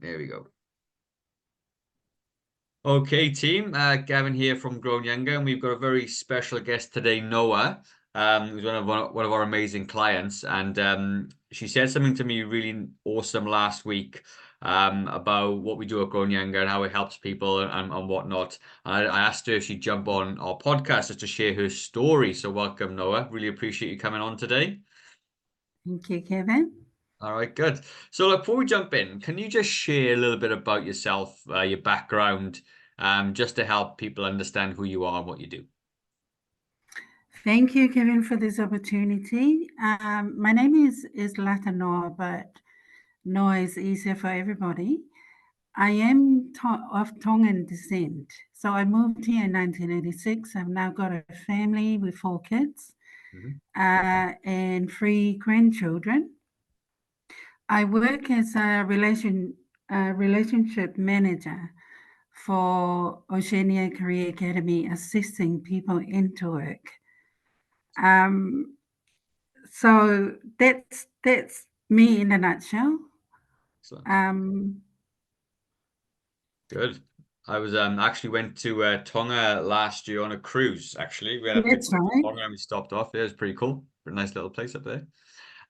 There we go. Okay, team. Gavin here from Grown Younger, and we've got a very special guest today, Noah, who's one of our amazing clients. And she said something to me really awesome last week about what we do at Grown Younger and how it helps people and whatnot. And I asked her if she'd jump on our podcast just to share her story. So welcome, Noah. Really appreciate you coming on today. Thank you, Kevin. All right, good. So, before we jump in, can you just share a little bit about yourself, your background, just to help people understand who you are and what you do? Thank you, Kevin, for this opportunity. My name is Lata Noah, but Noah is easier for everybody. I am of Tongan descent. So I moved here in 1986. I've now got a family with 4 kids Mhm. and 3 grandchildren. I work as a relationship manager for Oceania Career Academy, assisting people into work. Um, so that's me in a nutshell. Excellent. Um, Good. I was actually went to Tonga last year on a cruise. Actually, we had a quick that's trip to right. Tonga and we stopped off. Yeah, it was pretty cool. Pretty nice little place up there.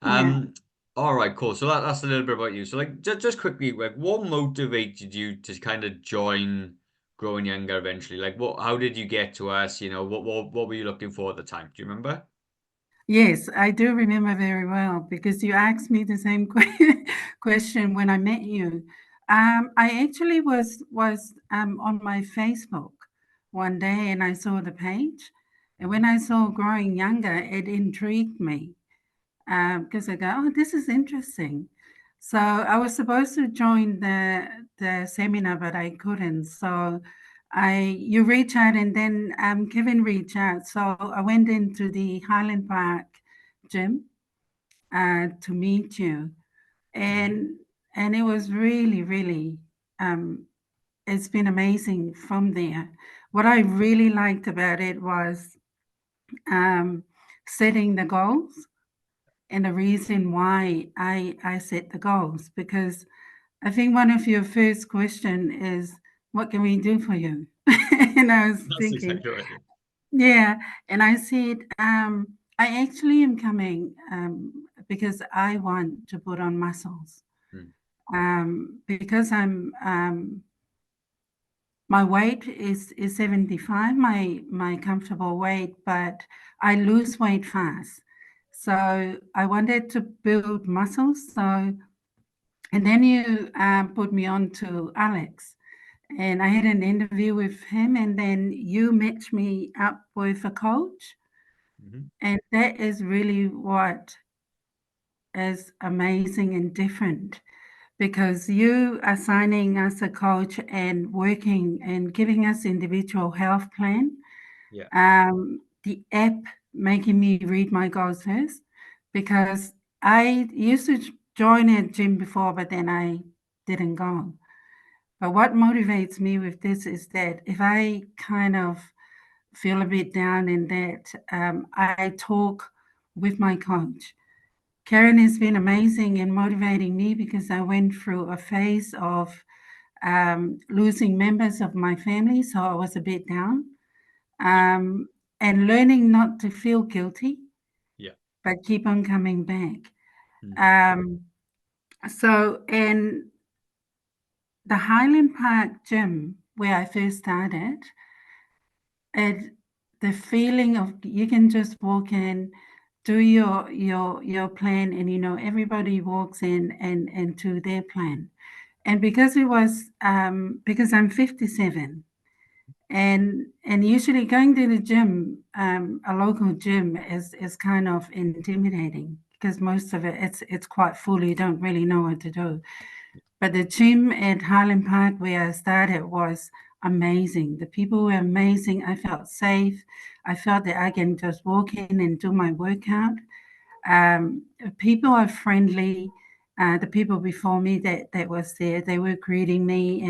Yeah. Um, all right, cool. So that's a little bit about you. So, like, just quickly, like, what motivated you to kind of join Growing Younger eventually? Like, how did you get to us? What were you looking for at the time? Do you remember? Yes, I do remember very well because you asked me the same question when I met you. I actually was on my Facebook one day and I saw the page, and when I saw Growing Younger, it intrigued me because I go, oh, this is interesting. So I was supposed to join the seminar, but I couldn't. So you reach out, and then Kevin reached out. So I went into the Highland Park gym to meet you, Mhm. and it was really um, it's been amazing from there. What I really liked about it was um, setting the goals and the reason why I set the goals, because I think one of your first question is, what can we do for you? And I was That's thinking, exactly right. yeah, and I said, I actually am coming because I want to put on muscles. Mm. Because my weight is 75, my comfortable weight, but I lose weight fast. So I wanted to build muscles. So and then you put me on to Alex, and I had an interview with him, and then you matched me up with a coach, Mhm. and that is really what is amazing and different because you assigning us a coach and working and giving us individual health plan. Yeah. The app making me read my goals first because I used to join a gym before, but then I didn't go. But what motivates me with this is that if I kind of feel a bit down in that, I talk with my coach. Karen has been amazing in motivating me because I went through a phase of losing members of my family, so I was a bit down, Yeah. um, and learning not to feel guilty, Yeah. but keep on coming back. Mm. Um, and the Highland Park gym where I first started, it the feeling of you can just walk in, do your plan, and everybody walks in and to their plan. And because it was because I'm 57, and usually going to the gym, a local gym is kind of intimidating because most of it's quite full. You don't really know what to do. But the gym at Highland Park where I started was amazing. The people were amazing. I felt safe. I felt that I can just walk in and do my workout. People are friendly. The people before me that was there, they were greeting me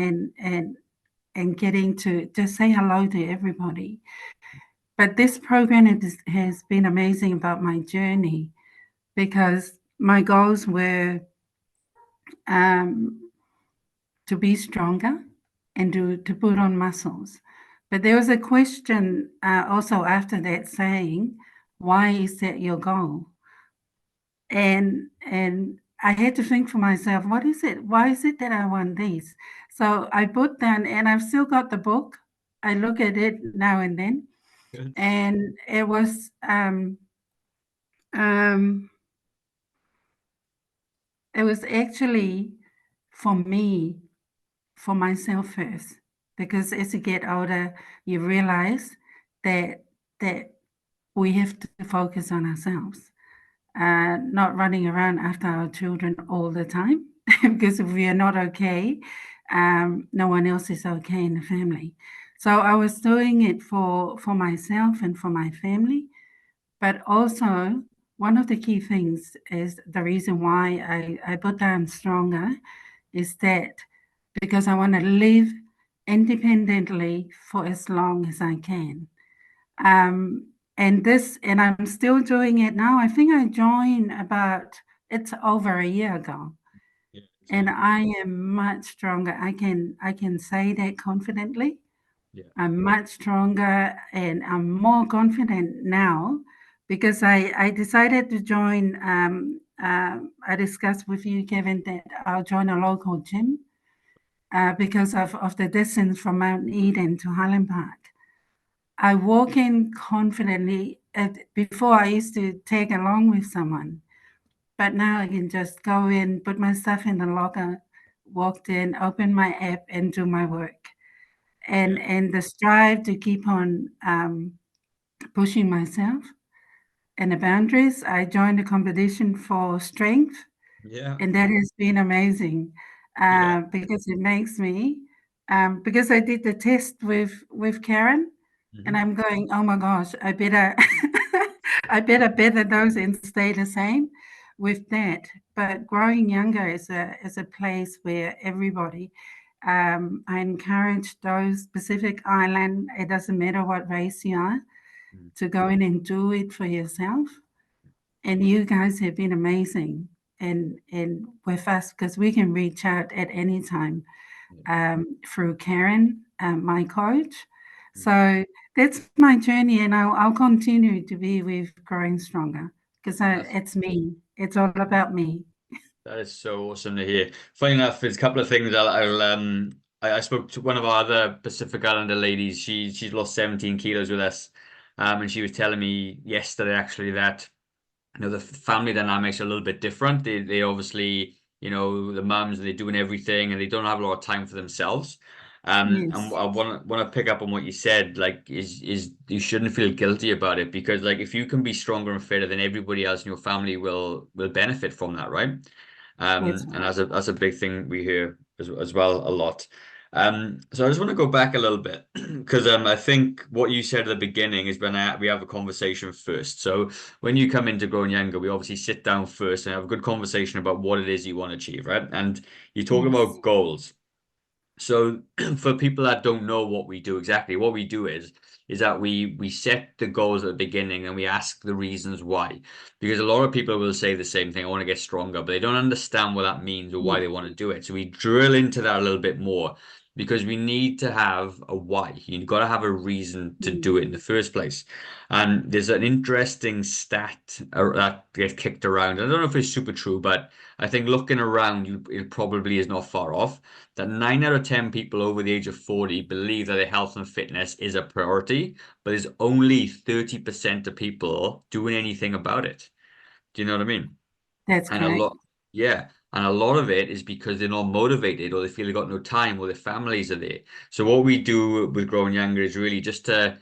and getting to just say hello to everybody. But this program has been amazing about my journey because my goals were um, to be stronger and to put on muscles. But there was a question also after that saying, why is that your goal? And I had to think for myself, what is it? Why is it that I want this? So I put down, and I've still got the book. I look at it now and then, Good. and um, it was actually for me, for myself first, because as you get older, you realize that that we have to focus on ourselves, not running around after our children all the time, because if we are not okay, no one else is okay in the family. So I was doing it for myself and for my family, but also one of the key things is the reason why I put down stronger is that because I want to live independently for as long as I can. And I'm still doing it now. I think I joined about, it's over a year ago, Yeah, and same. I am much stronger. I can say that confidently. Yeah, I'm much stronger and I'm more confident now because I decided to join. I discussed with you, Kevin, that I'll join a local gym because of the distance from Mount Eden to Highland Park. I walk in confidently. Before, I used to tag along with someone, but now I can just go in, put my stuff in the locker, walked in, open my app, and do my work. yeah, And the strive to keep on pushing myself and the boundaries. I joined a competition for strength, yeah, and that has been amazing yeah. because it makes me because I did the test with Karen, and Hmm. I'm going, oh my gosh, I better I better better those and stay the same with that. But growing younger is a place where everybody. I encourage those Pacific Island. It doesn't matter what race you are to go in and do it for yourself. And you guys have been amazing and with us because we can reach out at any time through Karen, my coach. Mm. So that's my journey, and I'll continue to be with Growing Stronger because That's it's me. It's all about me. That is so awesome to hear. Funny enough, there's a couple of things I spoke to one of our other Pacific Islander ladies. She's lost 17 kilos with us. And she was telling me yesterday actually that the family dynamics are a little bit different. They obviously, the mums, they're doing everything and they don't have a lot of time for themselves. And Yes, I want to pick up on what you said, like is you shouldn't feel guilty about it because like if you can be stronger and fitter, then everybody else in your family will benefit from that, right? that's And right. that's a big thing we hear as well a lot. So I just want to go back a little bit because I think what you said at the beginning is when we have a conversation first. So when you come into Growing Younger, we obviously sit down first and have a good conversation about what it is you want to achieve, right? And you talk Yes, about goals. So for people that don't know what we do exactly, what we do is that we set the goals at the beginning and we ask the reasons why. Because a lot of people will say the same thing, I want to get stronger, but they don't understand what that means or why yeah, they want to do it. So we drill into that a little bit more because we need to have a why. You've got to have a reason to mm, do it in the first place. And there's an interesting stat that gets kicked around. I don't know if it's super true, but I think looking around, it probably is not far off that 9 out of 10 people over the age of 40 believe that their health and fitness is a priority, but there's only 30% of people doing anything about it. Do you know what I mean? that's And a correct. lot, yeah. And a lot of it is because they're not motivated or they feel they've got no time or their families are there. So what we do with Growing Younger is really just to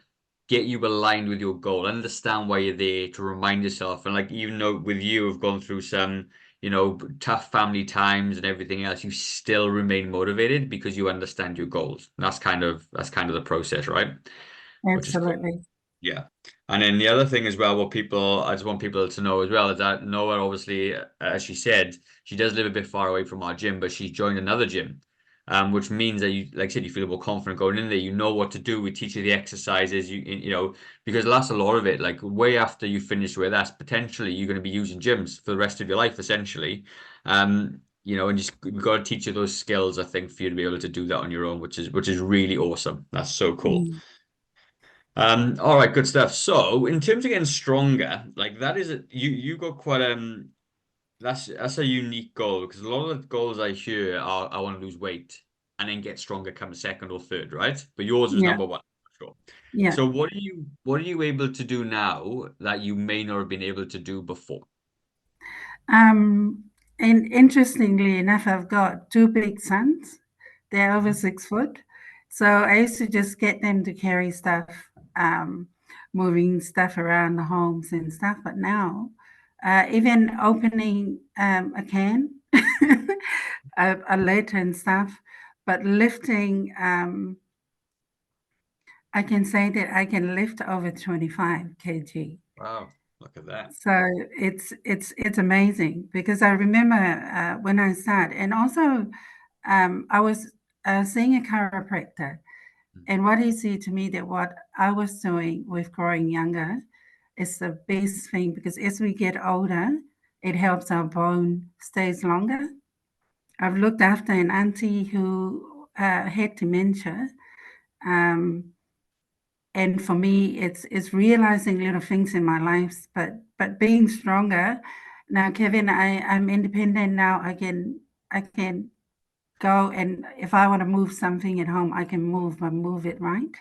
get you aligned with your goal, understand why you're there, to remind yourself. And like even though with you have gone through some, tough family times and everything else, you still remain motivated because you understand your goals. And that's kind of the process, right? Which is cool. Absolutely. Yeah. And then the other thing as well, I just want people to know as well, is that Noah, obviously, as she said, she does live a bit far away from our gym, but she's joined another gym, which means that you, like I said, you feel more confident going in there. You know what to do. We teach you the exercises, because that's a lot of it. Like way after you finish with us, potentially you're going to be using gyms for the rest of your life, essentially. and just we've got to teach you those skills, I think, for you to be able to do that on your own, which is really awesome. That's so cool. Mm. All right, good stuff. So, in terms of getting stronger, like that is you got quite that's a unique goal because a lot of the goals I hear are I want to lose weight and then get stronger come second or third, right? But yours was Yeah, number one, for sure. yeah. So what are you able to do now that you may not have been able to do before? Um, and interestingly enough, I've got two big sons. They're over Mhm. 6 foot. So I used to just get them to carry stuff, um, moving stuff around the homes and stuff. But now, even opening a can, a lid and stuff, but lifting, I can say that I can lift over 25 kg. Wow, look at that. So it's amazing because I remember when I started, and also I was seeing a chiropractor, Mm. and what he said to me that what I was doing with growing younger is the best thing because as we get older, it helps our bone stays longer. I've looked after an auntie who had dementia. Um, and for me it's realizing little things in my life but being stronger now. Kevin, I'm independent now. I can go, and if I want to move something at home I can move it right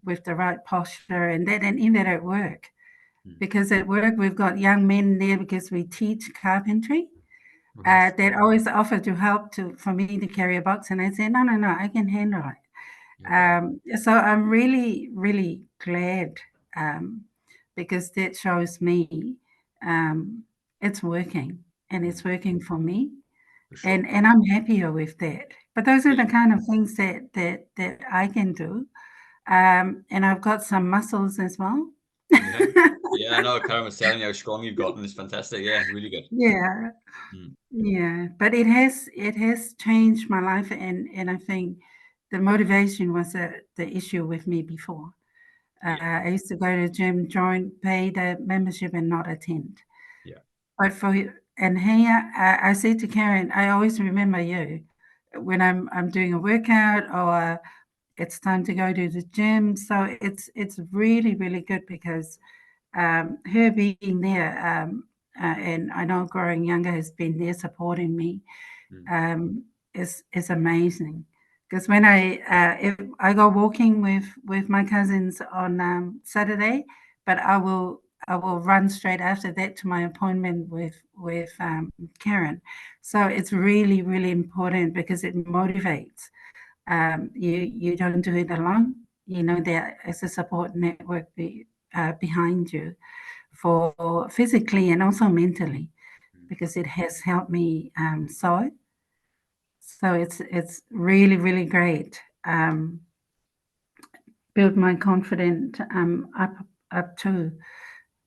with the right posture, and that, and even at work, Mm. because at work we've got young men there because we teach carpentry Right. that always offer to help to for me to carry a box, and I say no, no, no, I can handle it. Yeah, wow. So I'm really, really glad, um, because that shows me um, it's working, and Mm. it's working for me, For sure. and I'm happier with that. But those are Yeah. the kind of things that I can do, and I've got some muscles as well. Yeah. Yeah, I know. Karen was telling you how strong you've gotten. It's fantastic. Yeah, really good. Yeah, Mm. yeah, but it has changed my life, and I think the motivation was the issue with me before. Yeah. I used to go to the gym, join, pay the membership, and not attend. Yeah. But and here, I said to Karen, I always remember you when I'm doing a workout or it's time to go to the gym. So it's really, really good because her being there, and I know growing younger has been there supporting me, Mm. um, is amazing. Because when if I go walking with my cousins on Saturday, but I will run straight after that to my appointment with Karen. So it's really, really important because it motivates. You don't do it alone. You know there is a support network behind you for physically and also mentally, Mm. because it has helped me so it's really, really great. Build my confidence up to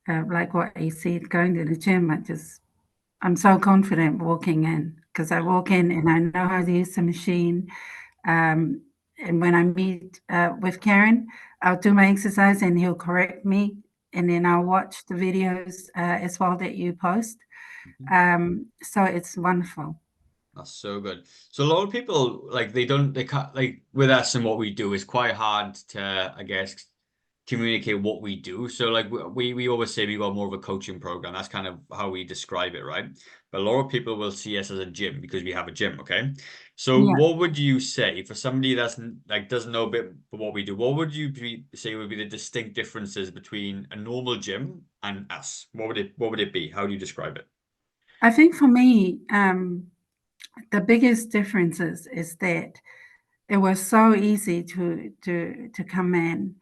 like what you said, going to the gym. I'm so confident walking in because I Yeah. walk in and I know how to use the machine. Um, and when I meet with Karen, I'll do my exercise and he'll correct me, and then I'll watch the videos as well that you post. Mhm. So it's wonderful. That's so good. So a lot of people like they can't like with us and what we do is quite hard to, I guess, communicate what we do. So like we always say we got more of a coaching program. That's kind of how we describe it, right? But a lot of people will see us as a gym because we have a gym, okay? So Yeah. what would you say for somebody that's like doesn't know a bit of what we do? What would you say would be the distinct differences between a normal gym and us? What would it be? How do you describe it? I think for me, the biggest difference is that it was so easy to come in,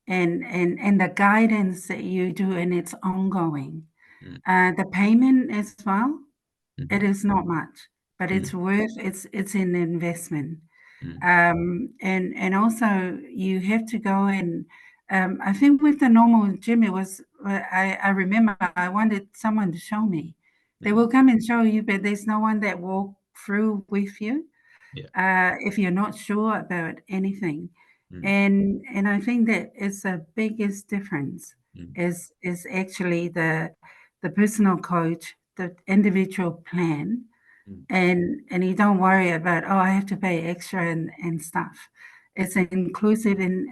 and the guidance that you do, and it's ongoing. Mm. The payment as well, it Mhm. is not much, but Mm. it's an investment. Mm. And also you have to go and I think with the normal gym it was I remember I wanted someone to show me. They Mm. will come and show you, but there's no one that walk through with you Yeah. if you're not sure about anything. Mm. And I think that is the biggest difference Mm. is actually the personal coach, the individual plan, Mm. and you don't worry about, oh, I have to pay extra and stuff. It's inclusive in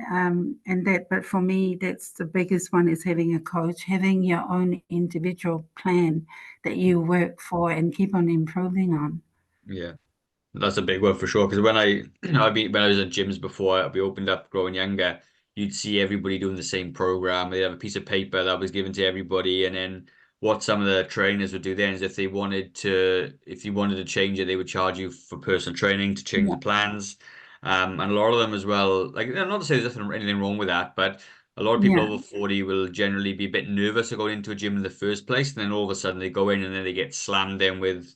that, but for me, that's the biggest one is having a coach, having your own individual plan that you work for and keep on improving on. Yeah. That's a big one for sure. Because when when I was at gyms before we opened up Growing Younger, you'd see everybody doing the same program. They'd have a piece of paper that was given to everybody, and then what some of the trainers would do then is if you wanted to change it, they would charge you for personal training to change the Yeah, plans. And a lot of them as well, like not to say there's anything wrong with that, but a lot of people yeah, over 40 will generally be a bit nervous of going into a gym in the first place, and then all of a sudden they go in and then they get slammed in with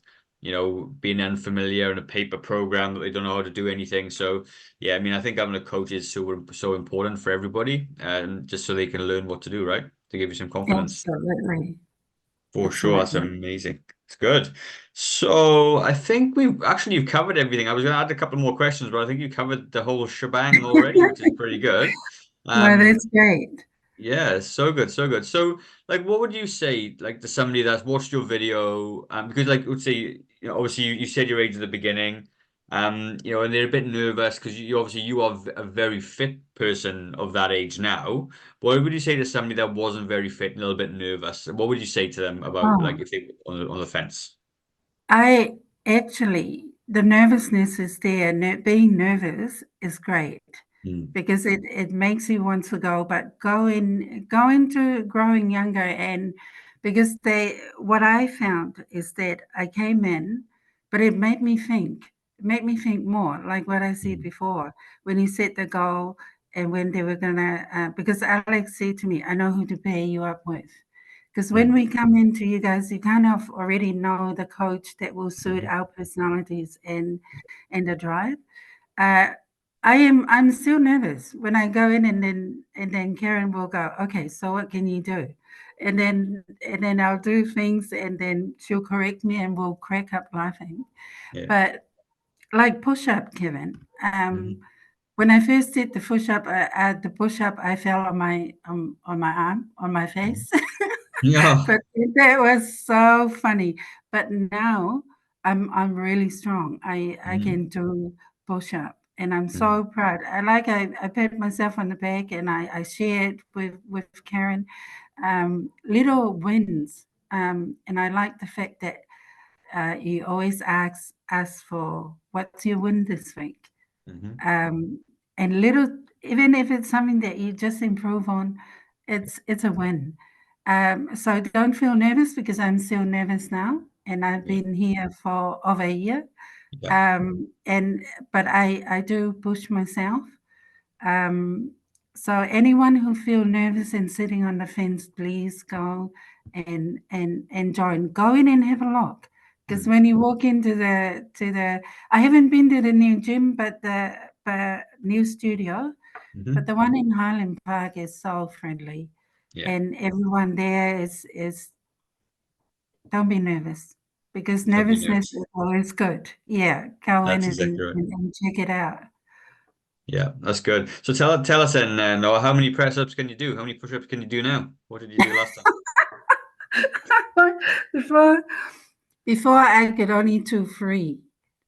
being unfamiliar and a paper program that they don't know how to do anything. So, yeah, I mean, I think having a coach is so important for everybody, and just so they can learn what to do, right? To give you some confidence. absolutely, For sure, that's absolutely. amazing. It's good. So, I think you've covered everything. I was going to add a couple more questions, but I think you covered the whole shebang already, which is pretty good. No, Um, that's great. yeah, so good, so good. So, like, what would you say, like, to somebody that's watched your video? Because, like, let's say, obviously, you said your age at the beginning, and they're a bit nervous because you are a very fit person of that age now. What would you say to somebody that wasn't very fit and a little bit nervous? What would you say to them about, like, Oh, if they on the fence? I actually, the nervousness is there. Being nervous is great Mm, because it makes you want to go, but go into growing younger and because what I found is that I came in, but it made me think more, like what I said mm, before, when you set the goal and when they were gonna, because Alex said to me, I know who to pair you up with. Because when mm, we come into you guys, you kind of already know the coach that will suit mhm. our personalities and the drive. Uh, I'm still nervous when I go in and then Karen will go, okay, so what can you do? And then I'll do things and then she'll correct me and we'll crack up laughing. Yeah. But like push up, Kevin. Mhm. When I first did the push up, I fell on my arm, on my Mhm. face. Yeah. But that was so funny. But now I'm really strong. I Mhm. can do push up, and I'm Mhm. so proud. I pat myself on the back, and I share it with Karen. Little wins, and I like the fact that you always ask for what's your win this week, Mhm. um, and little, even if it's something that you just improve on, it's a win. So don't feel nervous because I'm still nervous now, and I've Yeah. been here for over a year. Yeah. And but I do push myself. Um, so anyone who feel nervous and sitting on the fence, please go and join. Go in and have a look. Because Mm. when you walk into the I haven't been to the new gym, but the new studio, but Mhm. the one in Highland Park is so friendly, Yeah. and everyone there is don't be nervous because Don't be nervousness nervous. is always good. Yeah, go in That's and, exactly right. and check it out. Yeah, that's good. So tell us then, Noah, how many press ups can you do? How many push ups can you do now? What did you do last time? before before I could only do 3,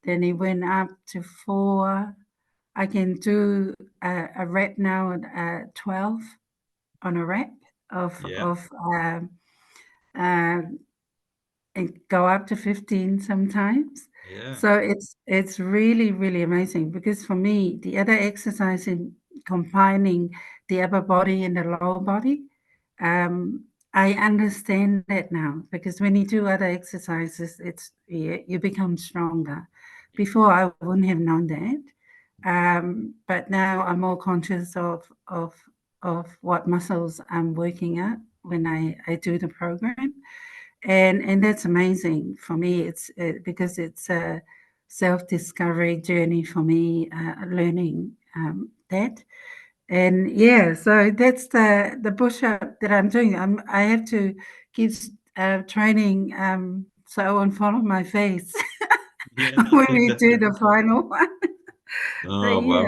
then it went up to 4. I can do a rep now at 12 on a rep of Yeah, of um, um, and go up to 15 sometimes. yeah, So it's really, really amazing because for me, the other exercise in combining the upper body and the lower body, um, I understand that now because when you do other exercises, you become stronger. Before I wouldn't have known that, but now I'm more conscious of what muscles I'm working at when I do the program, and that's amazing for me. Because it's a self-discovery journey for me, learning that. And yeah, so that's the push-up that I'm doing. I have to keep training so I won't fall on my face yeah. when No, we do definitely. the final one. But Oh yeah, wow,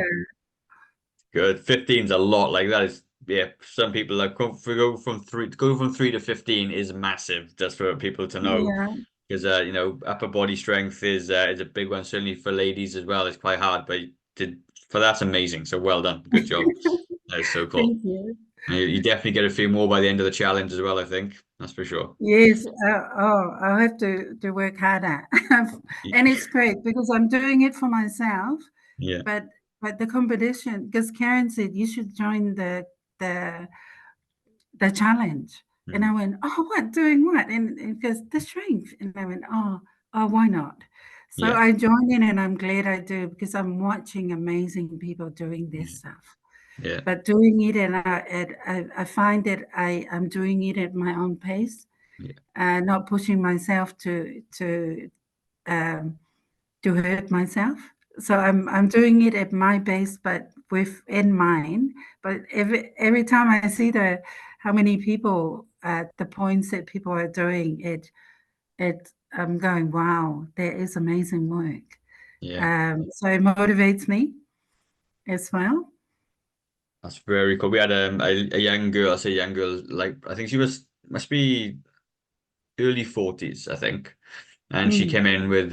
good. 15's a lot. Like that is, yeah. Some people like go from 3 to 15 is massive. Just for people to know. yeah. because upper body strength is a big one, certainly for ladies as well. It's quite hard, but that's amazing. So well done, good job. That is so cool. Thank you. You definitely get a few more by the end of the challenge as well, I think. That's for sure. Yes. I'll have to work harder. And it's great because I'm doing it for myself, Yeah. but the competition, because Karen said you should join the the challenge. And I Mm. went, oh, what? Doing what? And because the strength. And I went, oh, why not? So Yeah. I joined in and I'm glad I do because I'm watching amazing people doing this stuff. Yeah. But doing it and I find that I'm doing it at my own pace, Yeah. not pushing myself um, to hurt myself. So I'm doing it at my pace, but within mind. But every time I see the how many people the points that people are doing it I'm going, wow, that is amazing work. Yeah. So it motivates me as well. That's very cool. We had a young girl, I say young girl, like I think she must be early 40s, I think. And she Mm. came in with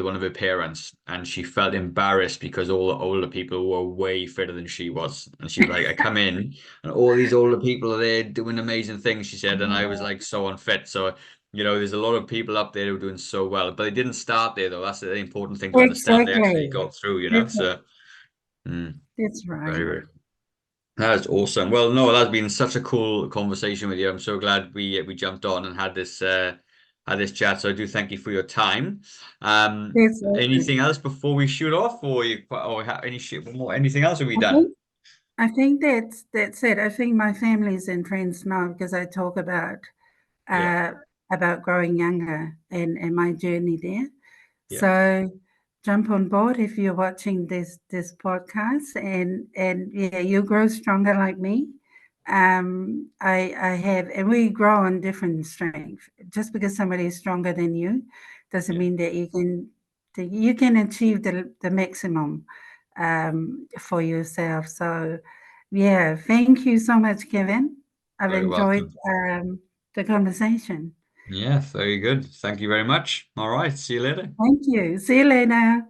one of her parents, and she felt embarrassed because all the older people were way fitter than she was. And she was like, I come in and all these older people are there doing amazing things, she said, and I was like so unfit. So, there's a lot of people up there who are doing so well. But they didn't start there though. That's the important thing to understand. They actually Exactly. got through. That's, So that's very, right. very that's awesome. Well, no, that's been such a cool conversation with you. I'm so glad we jumped on and had this chat. So I do thank you for your time. That's it. Anything else before we shoot off, anything else? Are we I done? think I think that's it. I think my families and friends know because I talk Yeah, uh, about growing younger and my journey there. yeah, So jump on board if you're watching this podcast and yeah, you grow stronger like me. I have and we grow on different strengths. Just because somebody is stronger than you doesn't yeah. mean that you can achieve the maximum for yourself. So yeah, thank you so much, Kevin. I've Very enjoyed welcome. the conversation. Yeah, very good. Thank you very much. All right. See you later. Thank you. See you later.